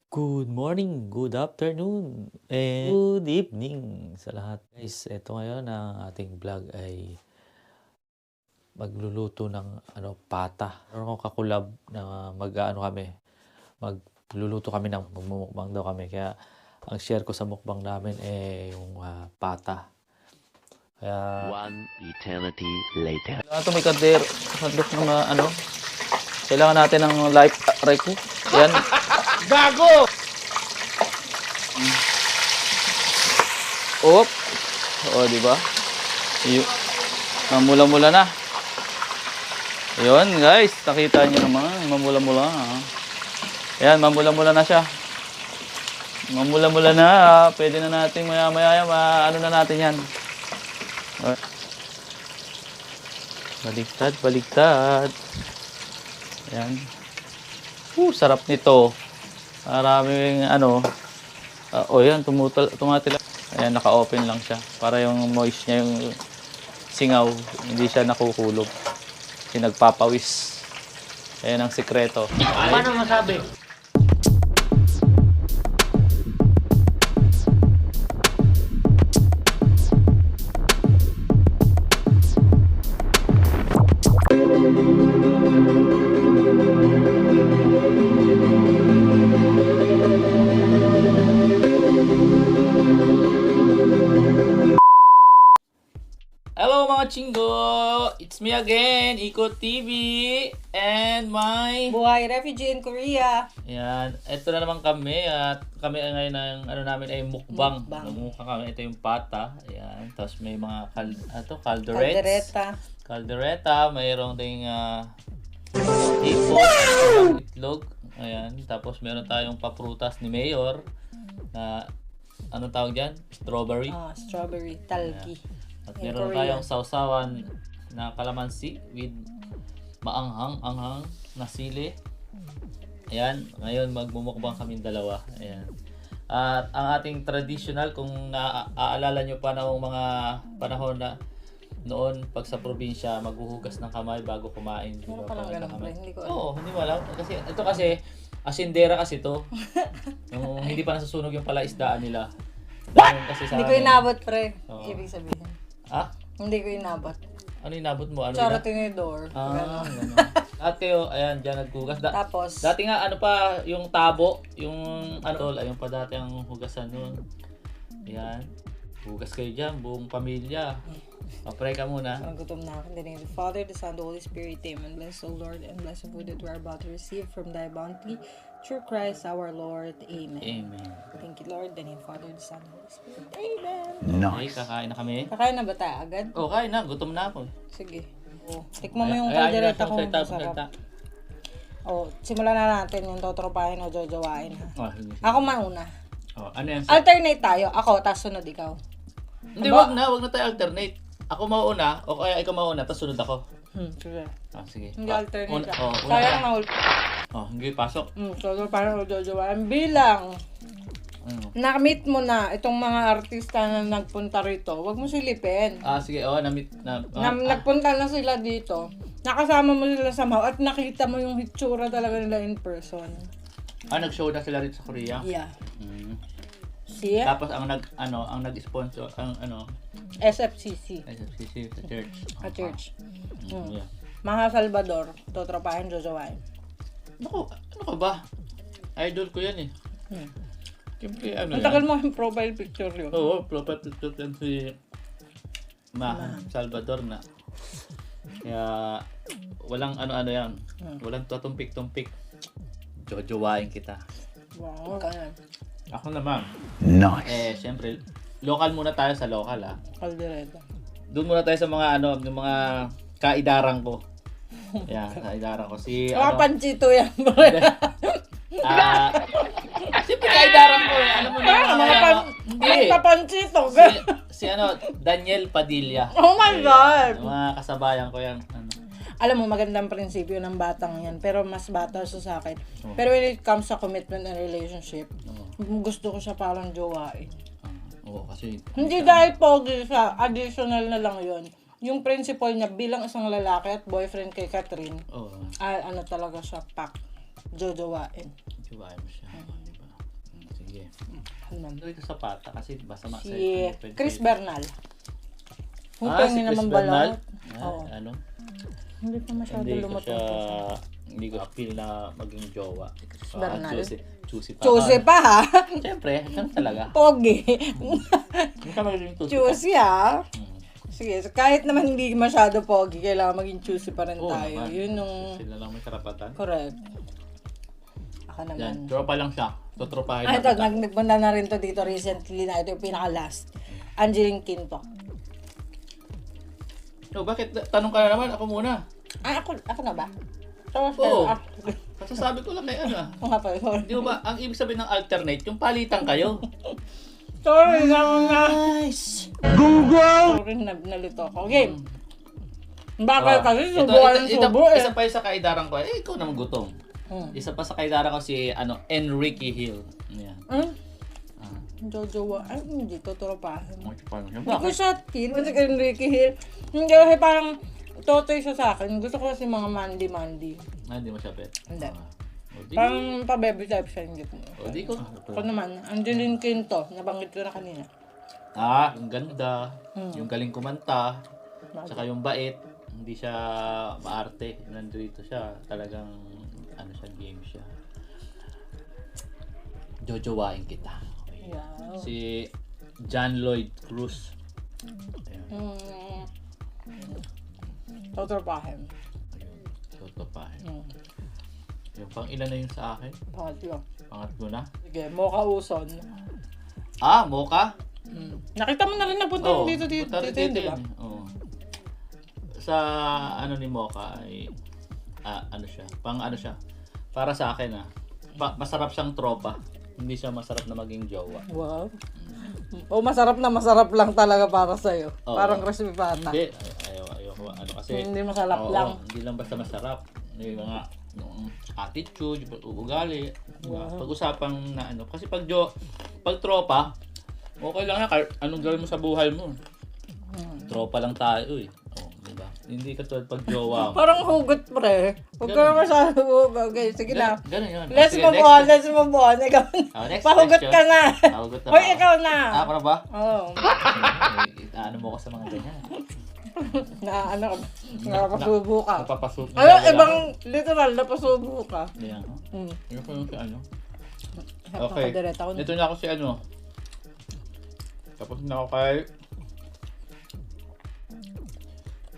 Good morning, good afternoon, and good evening sa lahat. Guys, eto ngayon ang ating vlog ay magluluto ng pata. Meron akong kakulab na magluluto kami ng magmumukbang daw kami. Kaya ang share ko sa mukbang namin yung pata. Kaya One eternity later. kailangan ito may kader, handok ng kailangan natin ng life rack. Yan. Gago! Op. Oo, di ba? Mamula-mula na. Ayun, guys, nakita niyo naman, mamula-mula. Ayan, mamula-mula na siya. Mamula-mula na. Pwede na natin maya-maya, ano na natin yan. Baligtad, baligtad. Ayan. Sarap nito. Maraming yan, tumatila. Ayan, naka-open lang siya. Para yung moist niya, yung singaw, hindi siya nakukulog. Kasi nagpapawis. Ayan ang sikreto. Paano masabi? Hello mga chinggo! It's me again, Ikot TV, and my... Buhay Refugee in Korea. Yan, ito na naman kami at kami ngayon ang namin ay mukbang. Mukbang. Mukha kami, ito yung pata. Ayan, tapos may mga calderettes. Caldereta, mayroong ding hipon, itlog. Ayan, tapos meron tayong paprutas ni Mayor na anong tawag dyan? Strawberry. Strawberry, talgi. At In meron Korea. tayong sausawan na kalamansi with maanghang na sili. Ayan, ngayon magmumukbang kaming dalawa. Ayan. At ang ating traditional, kung naaalala nyo pa noong mga panahon na noon, pag sa probinsya, maghuhugas ng kamay bago kumain. Di Meron ba? palang Pag ganun, kamay. pre. Hindi ko alam. Oo, hindi mo alam. Kasi asindera kasi to. Yung hindi pa nasusunog yung palaisdaan nila. Dahil kasi sa Hindi ko amin. inabot, pre. Oo. Ibig sabihin. Ah? Hindi ko inabot. Ano inabot mo? Ano Tsara ina- tinidor. Ganun. Lahat kayo, ayan, dyan naghugas. Tapos, Dati nga, yung tabo, yung ayun pa dati ang hugasan nun. Ayan. Hugas kayo dyan, buong pamilya. Papray ka muna. parang gutom na ako. In the name of the Father, the Son, the Holy Spirit. Amen. Bless, O Lord, and bless the food that we are about to receive from thy bounty. Through Christ our Lord. Amen. Amen. Thank you, Lord. In the name of the Father, the Son, the Holy Spirit. Amen. Okay, kakain na kami. Kakain na ba tayo agad? Oh, kain na. Gutom na ako. Sige. Tikman mo yung Ay, kaldereta kung salita, masarap. salita. Simulan na natin yung totropahin o jojowain, ha? Oh, sige. Ako mauna. Oh, ano yan? Alternate tayo. Ako, tapos sunod ikaw. Hindi, wag na tayo alternate. Ako mauna, o kaya ikaw mauna, tapos sunod ako. Sige. Sige. Hindi alternate. Una Sayang ka. na Hindi, pasok. totropahin o jojowain. Bilang Ano? na-meet mo na itong mga artista na nagpunta rito, wag mo silipin. Sige, na-meet na. Nagpunta na sila dito. Nakasama mo sila sa at nakita mo yung hitsura talaga nila in person. Nag-show na sila rito sa Korea. Yeah. Mm. See? Tapos ang nag-sponsor SFCC. SFCC sa church. At church. Yeah. Mga Salvador, totropahin, jojowain. Naku, ano ka ba? Idol ko yan eh. Siyempre Ang tagal mo yung profile picture yun. Oo, profile picture yan si Salvador na. Kaya walang ano yan. Walang tutumpik-tumpik. Jojowain kita. Wow. Kanan. Ako naman. Nice. Siyempre, local muna tayo sa local Caldereta. Doon muna tayo sa mga yung mga kaidaran ko. Yan, kaidaran ko. Si Mga panchito yan, bro. siyempre kaidaran ko eh. Alam mo na hindi. Mga panchito. Si Daniel Padilla. Oh my God! Mga kasabayan ko yan. Alam mo, magandang prinsipyo ng batang yan. Pero mas bata siya sa akin. Pero when it comes sa commitment and relationship, gusto ko siya parang jowain. Oo, kasi Hindi dahil pogi siya, additional na lang yon. Yung principle niya bilang isang lalaki at boyfriend kay Catherine, oo, ano talaga siya, pak, jojowain. jowain mo siya. Diba? Sige. Ano? Dito sa pata kasi masama sa Si Chris Bernal. Kung Ah, si pengin Chris naman Bernal? balot. Ah, Oo. ano? Hindi pa masyado Hindi ko lumutong siya, po. hindi ko feel na maging jowa. Bernal? Juicy pa. Choosy pa ha. Siyempre, ganun talaga. Pogi. Hindi ka magiging juicy pa. Choosy ha. Mm. Sige, so kahit naman hindi masyado pogi, kailangan maging choosy pa rin Oo tayo. naman. Yun yung Sila lang may karapatan. correct. Ako Yan, naman. tropa lang siya. Tutropahin Ah, na ito, kita. nagpunta na rin to dito recently na ito yung pinaka-last. Angeline Quinto. So, bakit? Tanong ka na naman, ako muna. Ah, ako na ba? Tapos, Oo. ah, Kasasabi ko lang kay ano. ako nga pala, sorry. Di ba, ang ibig sabihin ng alternate, yung palitan kayo. Sorry Nice! Sorry, nalito ako. Game. Bakit kasi subukan ng subo eh. Isa pa yung sa kaidaran ko, ikaw naman gutom. Isa pa sa kaidaran ko si Enrique Hill. Yan. Ah. Jojowa. Ay, hindi to tropahin. Hindi ko Bakit? siya teen. Kasi kay Enrique Hill. Hindi kasi parang totoy siya sa akin. Gusto ko kasi mga mandi-mandi. Hindi mo siya bet. Hindi. O, di. Parang pa-baby type siya yung git mo. O, di ko. Ako naman, Angeline Quinto. Nabanggit ko na kanina. Yung ganda, yung galing kumanta, tsaka yung bait, hindi siya maarte. Nandito siya, talagang ano siya, game siya. Jojowain kita. Okay. Yeah. Si John Lloyd Cruz. Ayan. Totropahin. Ayun. Tutupahin. Mm. Yung pang ilan na yun sa akin? Pangatlo. Pangatlo na? Sige, Mocha Uson. Mocha? Nakita mo na rin napunta Oo, dito, punta rin di ba? yun. Oo. Sa ano ni Mocha ay ano siya, para sa akin masarap siyang tropa. Hindi siya masarap na maging jowa. Wow. O masarap lang talaga para sa'yo. Oo. Parang crispy pata. Hindi, ayoko kasi Hindi masarap oo, lang. Hindi lang basta masarap. May mga yung attitude, ugali, pag-usapan na ano. Kasi pag tropa, okay lang yan, kahit anong gawin mo sa buhay mo. Tropa lang tayo eh. Di ba? Hindi katulad pag jowa mo. Parang hugot pre. Huwag ka na masyado. Okay, sige na. Ganun yun. Let's Sige, move on. Ikaw next pahugot question. ka na. Pahugot na Hoy, ba? ikaw na. Ako na ba? Oo. Ano mo ko sa mga ganyan? Napasubo ka. Napapasuot Ano, ibang literal, napasubo ka. Yan. Mm. Yun ko yung si ano. Okay. Dito na ako si ano. Tapos na ako kay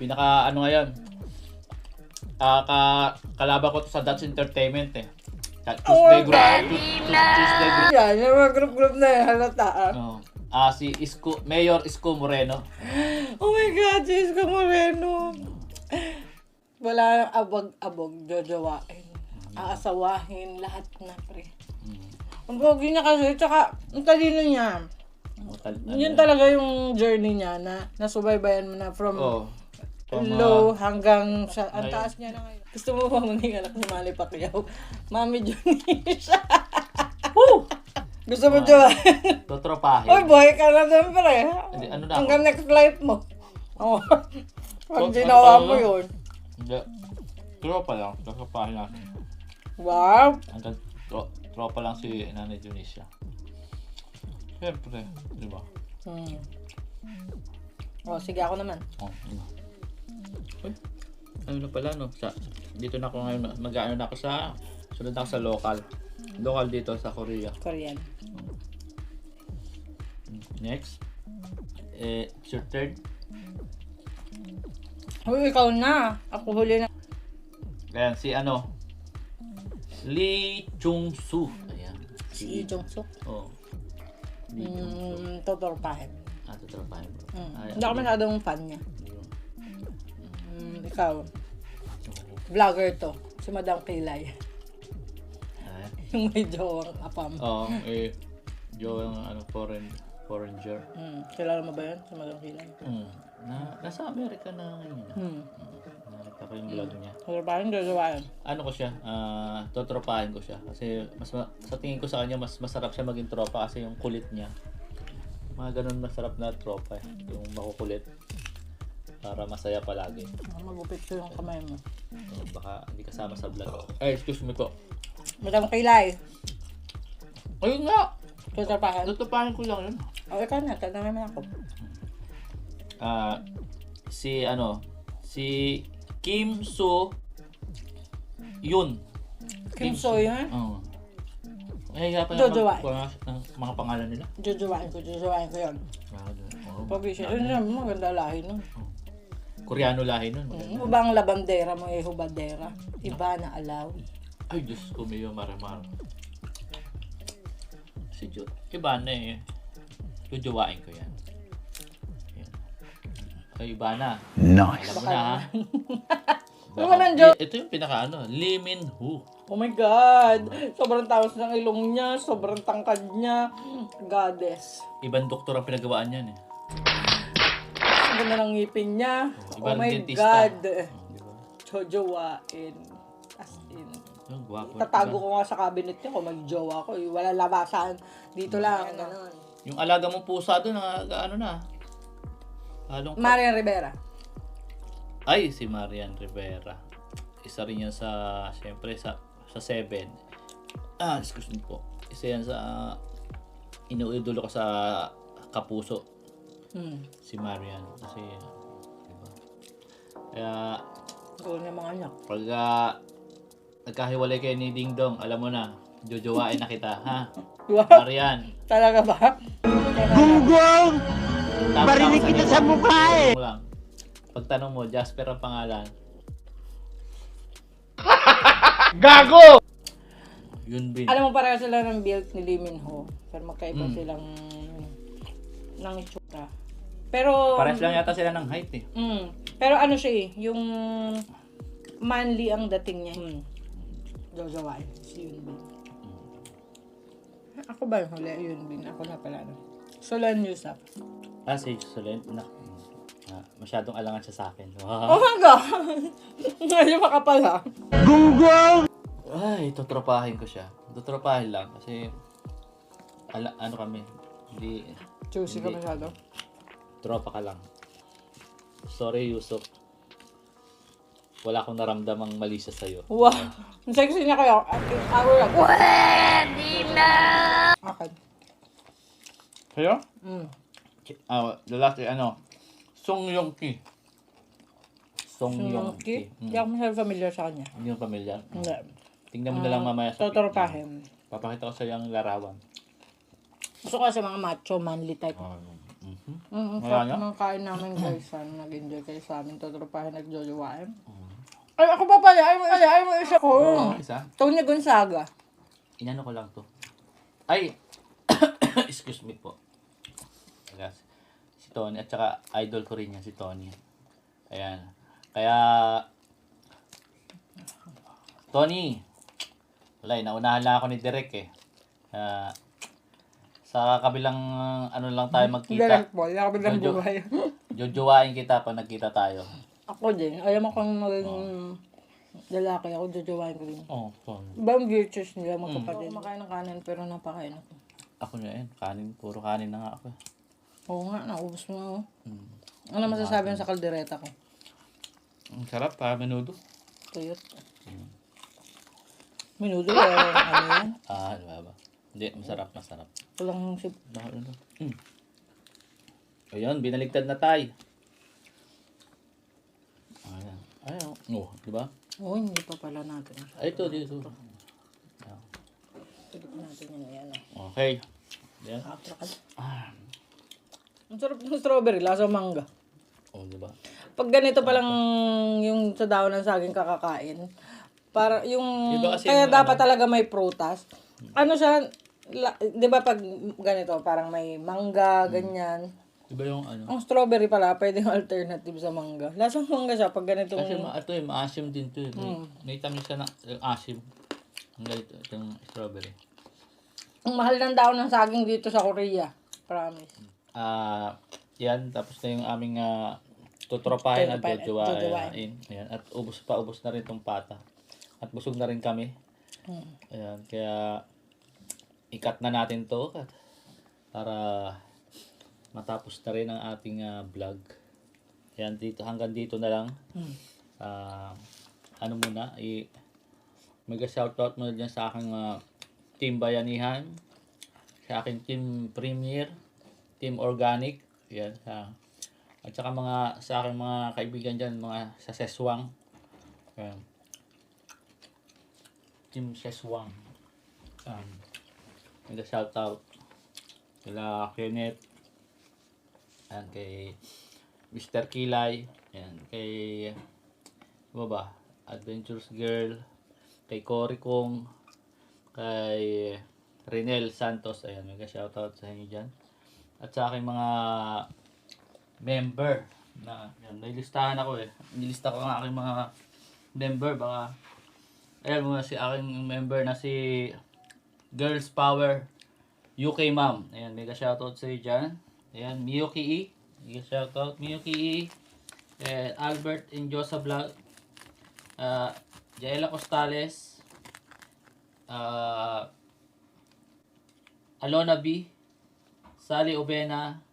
pinaka ano ngayon. Kalaban ko to sa Dutch Entertainment eh. Tuesday Group. Tuesday Group. Yan, yung mga group na yan, halata. Si Mayor Isko Moreno. Oh my God, Jess ka Moreno. Wala nang abog-abog, jojowain. Aasawahin, lahat na, pre. Ang pogi niya kasi, tsaka ang talino niya. Yun talaga yung journey niya na nasubaybayan mo na from low hanggang sa ang taas niya na ngayon. Gusto mo ba maging anak ni Manny Pacquiao? Mami Junior siya. Gusto mo jowain? Totropahin. Oy, boy ka na din, pre. Ano na ako? Hanggang next life mo. Oo. Pag ginawa mo yun. Hindi. Tropa lang. Totropahin natin. Wow. Hanggang tropa lang si Nanay Dionisia. Siyempre, di ba? Sige ako naman. Uy, ano na pala no? Dito na ako ngayon, mag-ano na ako sunod na ako sa local. Local dito sa Korea. Korean. Next. It's your turn. Uy, ikaw na. Ako huli na. Ayan, si Lee Chung-soo. Ayan. Si Jong-suk. Lee Chung-soo. Totorpahin. Totropahin mo. Hindi ako masyadong fan niya. Ikaw. Vlogger to. Si Madam Kilay. Yung may jowang apam. Yung foreigner. Kilala mo ba yun? Si Madam Kilay. Nasa Amerika na ngayon. Nakita ko yung vlog niya. Totorpahin, jojowain. Ano ko siya? Totropahin ko siya. Kasi sa tingin ko sa kanya, mas masarap siya maging tropa kasi yung kulit niya. Mga ganun masarap na tropa eh. Yung makukulit. Para masaya palagi. Magupit ko yung kamay mo. Baka hindi kasama sa vlog. Excuse me po. Madam Kilay. Ayun nga! Tutupahan. Tutupahin ko lang yun. O, ikaw na. Tanongin mo ako. Si Kim So Yun. Kim So Yun? Oo. Kaya pa Jojowain. ng mga pangalan nila. Jojowain ko yun. Oo. Pag-isip. Ano maganda lahi nun. Koreano lahi nun. Iba ang labandera mo, hubadera. Iba na alawi. Ay, Diyos ko, mayo maramar. Si Jo. Iba na eh. Jojowain ko yan. Ay, iba na. Nice. Alam mo na ha. Ano nang joke? Ito yung pinaka Lee Min Ho. Oh my God! Sobrang tawas ng ilong niya, sobrang tangkad niya. Goddess. Ibang doktor ang pinagawaan yan eh. Ang ganda ng ngipin niya. Oh Ibang my dentista. God! Diba? Jojowain. As in. Yung gwapo. Tatago ko nga sa cabinet niya kung mag-jowa ko. Wala labasan. Dito lang. Ganon. Yung alaga mong pusa doon, ano na. Halong Marian Rivera. Ay, si Marian Rivera. Isa rin yan siyempre, sa 7. Excuse me po. Isa yan sa inuidolo ko sa Kapuso. Si Marian. Kasi, diba? Kaya, Gawin niya mga anak. pag nagkahiwalay kayo ni Ding Dong, alam mo na, jojowain na kita, ha? Wow! Marian. Talaga ba? Gunggong! Tama Barinig ako kita iyo. sa mukha eh! Mo lang. Pagtanong mo, Jasper ang pangalan. Gago! Yun bin. Alam mo, pareho sila ng build ni Lee Min Ho. Pero magkaiba silang ng itsura. Pero, Pares lang yata sila ng height eh. pero ano siya eh, yung manly ang dating niya. Jojowain. Si Yun Bin. Ako ba yung huli? Yun Bin. Ako na pala. Solan Yusuf. Si Solen. Masyadong alangan siya sa akin. Oh my God! Ngayon makapal ha. Gunggong! Ay, tutropahin ko siya. Tutropahin lang kasi ano kami. Hindi Juicy ka Hindi. masyado. tropa ka lang. Sorry, Yusuf. Wala akong naramdamang mali siya sa'yo. Wow! Ang sexy niya kayo. Hour lang. Pwede na! Akin. Sa'yo? Mm. Song Yong Ki. Song Yong Ki? Ki. Hindi ako masyado familiar sa kanya. Hindi mo pamilyar? Hindi. Tingnan mo na lang mamaya sa Totorpahin. Papakita ko sa iyo ang larawan. Gusto ko kasi mga macho, manly type. Wala niya? Mga kain namin guys, sana nag-enjoy kayo sa amin. Totorpahin, nagjojowain. Ay, ako pa pala. Ay, mo isa ko. Isa? Tony Gonzaga. Inano ko lang to. Ay! Excuse me po. Yes. Si Tony. At saka idol ko rin yan si Tony. Ayan. Kaya Tony. Wala, naunahan lang ako ni Derek eh. Sa kabilang ano lang tayo magkita. Direct boy, nakabilang Jojo. buhay. Jojowain kita pag nagkita tayo. Ako din. Ayaw mo kung maging lalaki ako, jojowain ko rin. Tony. Ibang virtues nila magkapatid. Ako makain ng kanin pero napakain ako. Ako na yan. Kanin. Puro kanin na nga ako. Oo nga, naubos mo ako. Ano masasabi mo sa kaldereta ko? Ang sarap ha, menudo. Tuyot. Minudo ano yan? Diba ba? Hindi, masarap. Walang sip. Ayun, binaligtad na tayo. Ayan. Di ba? Oo, hindi pa pala natin. Ay, ito, dito. Tignan natin yun. Ayan. Okay. Yan. Ang sarap ng strawberry, lasa mangga. Di ba? Pag ganito palang yung sa daon ng saging kakakain, para yung Iba kasi kaya yung dapat talaga may prutas. Ano siya, 'di ba pag ganito parang may mangga, ganyan. Iba yung ano. Ang strawberry pala pwedeng alternative sa mangga. Lasang mangga siya pag ganitong Kasi ito maasim din to. May tamis siya na asim. Ang galit itong strawberry. ang mahal ng daon ng saging dito sa Korea. Promise. Yan. Tapos na yung aming tutropahin at Jojowain. jojowain. Ayan. At ubos na rin tong pata. At busog na rin kami. Ayan. Kaya ikat na natin to para matapos na rin ang ating vlog. Ayan, hanggang dito na lang. Ano muna, mega shoutout muna dyan sa aking Team Bayanihan. sa akin Team Premier, Team Organic, yan. At saka sa akin mga kaibigan dyan, mga sa Seswang. Yan. Team Seswang. Shoutout kila Kenneth, yan, kay Mr. Kilay, yan, kay ano ba, Adventures Girl, kay Cory Kong, kay Renel Santos, ayan, mega shoutout sa inyo dyan. At sa aking mga member na, yan, may listahan ako nilista ko ang aking mga member, baka ayan muna si aking member na si Girls Power UK Ma'am. Ayan, mega shoutout sa iyo dyan. Ayan, Miyuki E. Mega shoutout, Miyuki E. And Albert Injosa Vlog. Jaela Costales. Alona B. Sally Obena.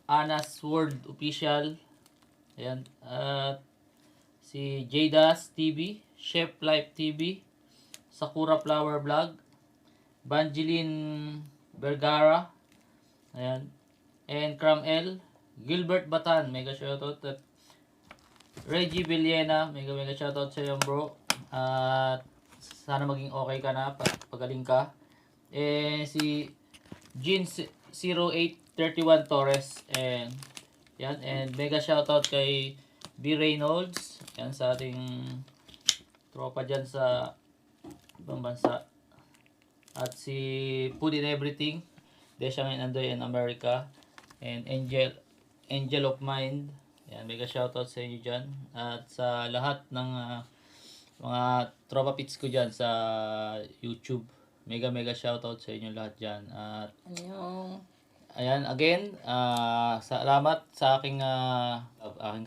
Anas World Official. Ayan. Si Jadas TV. Chef Life TV. Sakura Flower Vlog. Banjeline Vergara, ayan, and Cram L, Gilbert Batan, mega shoutout, at Reggie Villena, mega shoutout sa iyo bro, at sana maging okay ka na, pagaling ka, si Jean 0831 Torres, and yan, and mega shoutout kay B. Reynolds, yan, sa ating tropa dyan sa ibang bansa. At si Food and Everything, Deshang and Andoy in America, and Angel of Mind, yan, mega shoutout sa inyo dyan. At sa lahat ng mga tropa pits ko dyan sa YouTube, mega shoutout sa inyo lahat dyan. At ayan, again, salamat sa aking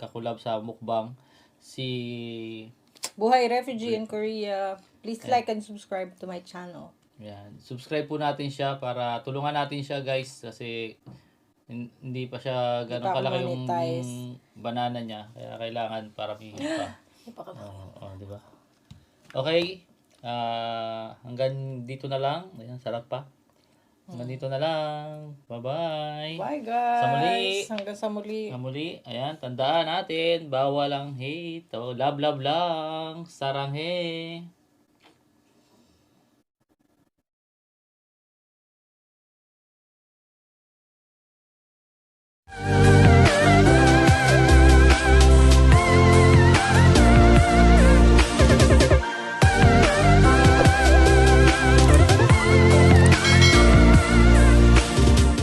kakulab sa mukbang, si Buhay Refugee in Korea. Please like and subscribe to my channel. Yan. Subscribe po natin siya para tulungan natin siya, guys, kasi hindi pa siya ganun kalaki yung banana niya. Kaya kailangan para pa. Di ba? Okay. Hanggang dito na lang. Ayan, sarap pa. Hanggang dito na lang. Bye-bye. Bye guys. Sa muli. Hanggang sa muli. Sa muli. Ayan, tandaan natin. Bawal ang hate. Love lang. Sarang he.